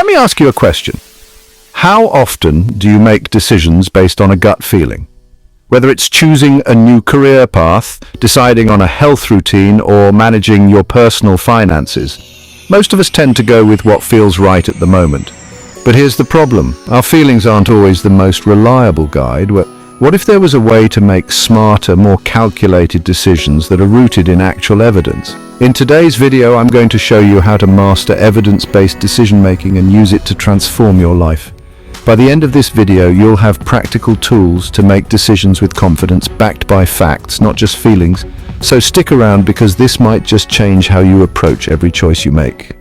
Let me ask you a question. How often do you make decisions based on a gut feeling? Whether it's choosing a new career path, deciding on a health routine, or managing your personal finances, most of us tend to go with what feels right at the moment. But here's the problem. Our feelings aren't always the most reliable guide. What if there was a way to make smarter, more calculated decisions that are rooted in actual evidence? In today's video, I'm going to show you how to master evidence-based decision-making and use it to transform your life. By the end of this video, you'll have practical tools to make decisions with confidence, backed by facts, not just feelings. So stick around, because this might just change how you approach every choice you make.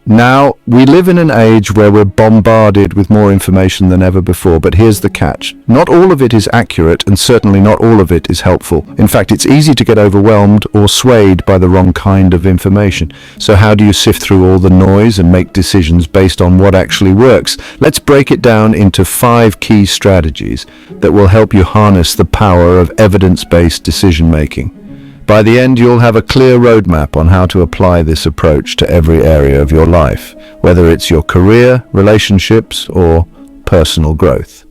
Now, we live in an age where we're bombarded with more information than ever before, but here's the catch. Not all of it is accurate, and certainly not all of it is helpful. In fact, it's easy to get overwhelmed or swayed by the wrong kind of information. So how do you sift through all the noise and make decisions based on what actually works? Let's break it down into 5 key strategies that will help you harness the power of evidence-based decision-making. By the end, you'll have a clear roadmap on how to apply this approach to every area of your life, whether it's your career, relationships, or personal growth.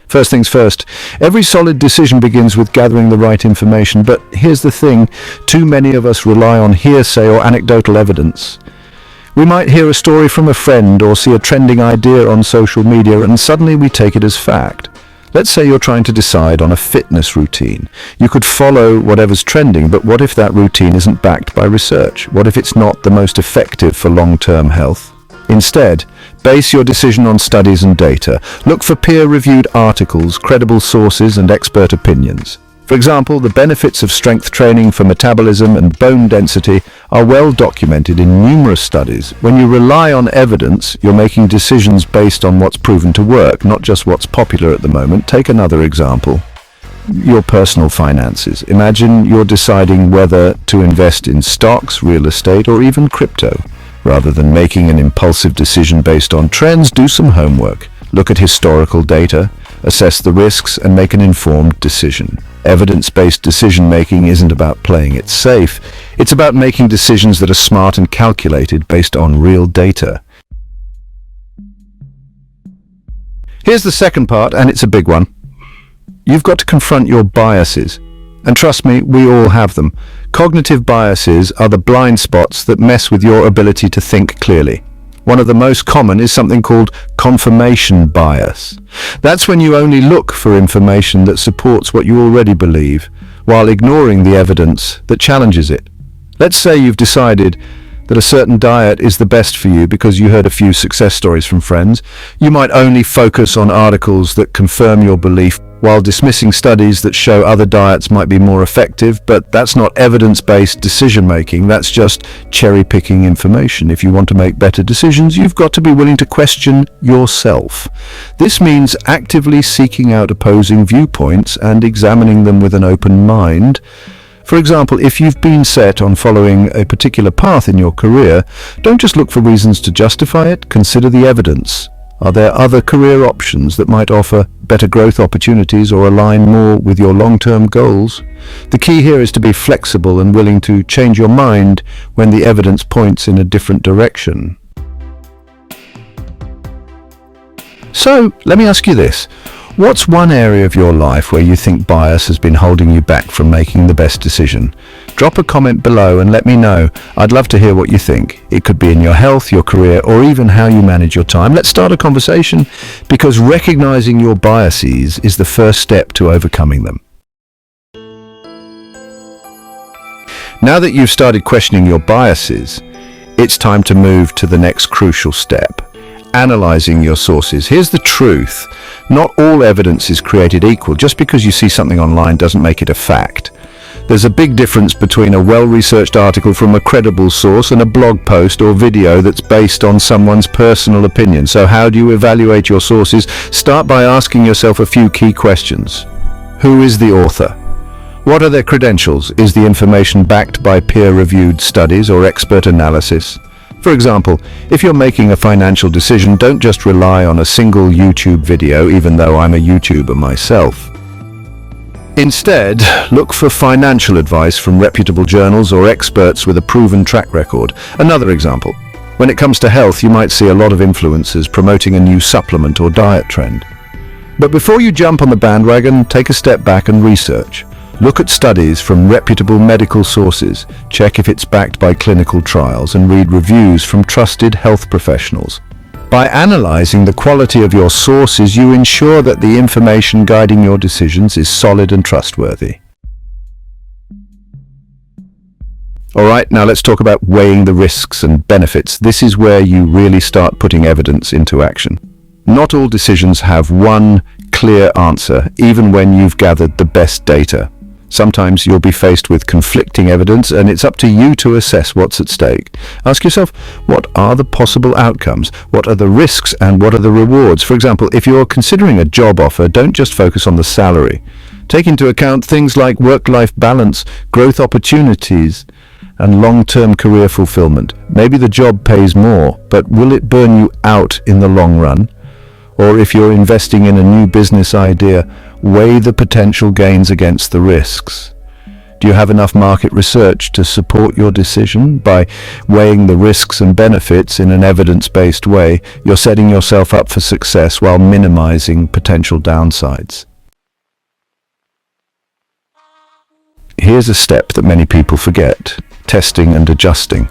First things first, every solid decision begins with gathering the right information, but here's the thing, too many of us rely on hearsay or anecdotal evidence. We might hear a story from a friend or see a trending idea on social media, and suddenly we take it as fact. Let's say you're trying to decide on a fitness routine. You could follow whatever's trending, but what if that routine isn't backed by research? What if it's not the most effective for long-term health? Instead, base your decision on studies and data. Look for peer-reviewed articles, credible sources, and expert opinions. For example, the benefits of strength training for metabolism and bone density are well documented in numerous studies. When you rely on evidence, you're making decisions based on what's proven to work, not just what's popular at the moment. Take another example. Your personal finances. Imagine you're deciding whether to invest in stocks, real estate, or even crypto. Rather than making an impulsive decision based on trends, do some homework. Look at historical data, assess the risks, and make an informed decision. Evidence-based decision-making isn't about playing it safe. It's about making decisions that are smart and calculated based on real data. Here's the second part, and it's a big one. You've got to confront your biases. And trust me, we all have them. Cognitive biases are the blind spots that mess with your ability to think clearly. One of the most common is something called confirmation bias. That's when you only look for information that supports what you already believe, while ignoring the evidence that challenges it. Let's say you've decided that a certain diet is the best for you because you heard a few success stories from friends. You might only focus on articles that confirm your belief, while dismissing studies that show other diets might be more effective. But that's not evidence-based decision-making, that's just cherry-picking information. If you want to make better decisions, you've got to be willing to question yourself. This means actively seeking out opposing viewpoints and examining them with an open mind. For example, if you've been set on following a particular path in your career, don't just look for reasons to justify it, consider the evidence. Are there other career options that might offer better growth opportunities or align more with your long-term goals? The key here is to be flexible and willing to change your mind when the evidence points in a different direction. So, let me ask you this. What's one area of your life where you think bias has been holding you back from making the best decision? Drop a comment below and let me know. I'd love to hear what you think. It could be in your health, your career, or even how you manage your time. Let's start a conversation, because recognizing your biases is the first step to overcoming them. Now that you've started questioning your biases, it's time to move to the next crucial step. Analyzing your sources. Here's the truth. Not all evidence is created equal. Just because you see something online doesn't make it a fact. There's a big difference between a well-researched article from a credible source and a blog post or video that's based on someone's personal opinion. So how do you evaluate your sources? Start by asking yourself a few key questions. Who is the author? What are their credentials? Is the information backed by peer-reviewed studies or expert analysis? For example, if you're making a financial decision, don't just rely on a single YouTube video, even though I'm a YouTuber myself. Instead, look for financial advice from reputable journals or experts with a proven track record. Another example. When it comes to health, you might see a lot of influencers promoting a new supplement or diet trend. But before you jump on the bandwagon, take a step back and research. Look at studies from reputable medical sources, check if it's backed by clinical trials, and read reviews from trusted health professionals. By analyzing the quality of your sources, you ensure that the information guiding your decisions is solid and trustworthy. Alright, now let's talk about weighing the risks and benefits. This is where you really start putting evidence into action. Not all decisions have one clear answer, even when you've gathered the best data. Sometimes you'll be faced with conflicting evidence, and it's up to you to assess what's at stake. Ask yourself, what are the possible outcomes? What are the risks and what are the rewards? For example, if you're considering a job offer, don't just focus on the salary. Take into account things like work-life balance, growth opportunities, and long-term career fulfillment. Maybe the job pays more, but will it burn you out in the long run? Or if you're investing in a new business idea, weigh the potential gains against the risks. Do you have enough market research to support your decision? By weighing the risks and benefits in an evidence-based way, you're setting yourself up for success while minimizing potential downsides. Here's a step that many people forget: testing and adjusting.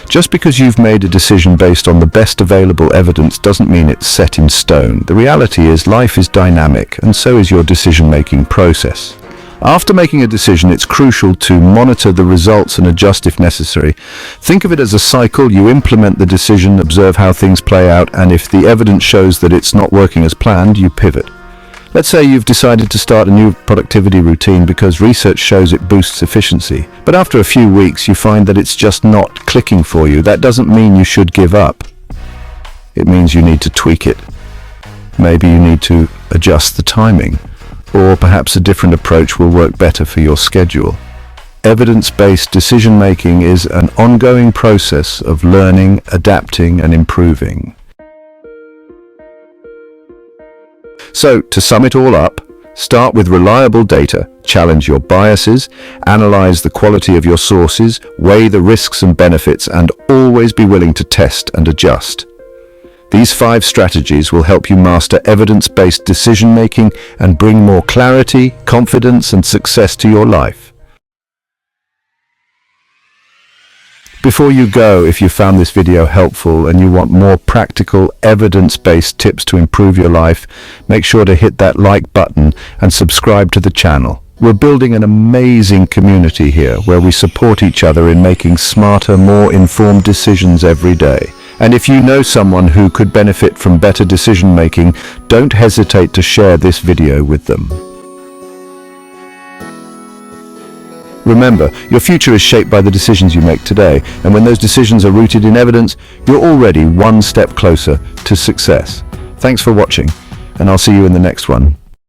Just because you've made a decision based on the best available evidence doesn't mean it's set in stone. The reality is life is dynamic, and so is your decision-making process. After making a decision, it's crucial to monitor the results and adjust if necessary. Think of it as a cycle. You implement the decision, observe how things play out, and if the evidence shows that it's not working as planned, you pivot. Let's say you've decided to start a new productivity routine because research shows it boosts efficiency. But after a few weeks, you find that it's just not clicking for you. That doesn't mean you should give up. It means you need to tweak it. Maybe you need to adjust the timing, or perhaps a different approach will work better for your schedule. Evidence-based decision-making is an ongoing process of learning, adapting, and improving. So, to sum it all up, start with reliable data, challenge your biases, analyze the quality of your sources, weigh the risks and benefits, and always be willing to test and adjust. These 5 strategies will help you master evidence-based decision-making and bring more clarity, confidence, and success to your life. Before you go, if you found this video helpful and you want more practical, evidence-based tips to improve your life, make sure to hit that like button and subscribe to the channel. We're building an amazing community here where we support each other in making smarter, more informed decisions every day. And if you know someone who could benefit from better decision-making, don't hesitate to share this video with them. Remember, your future is shaped by the decisions you make today, and when those decisions are rooted in evidence, you're already one step closer to success. Thanks for watching, and I'll see you in the next one.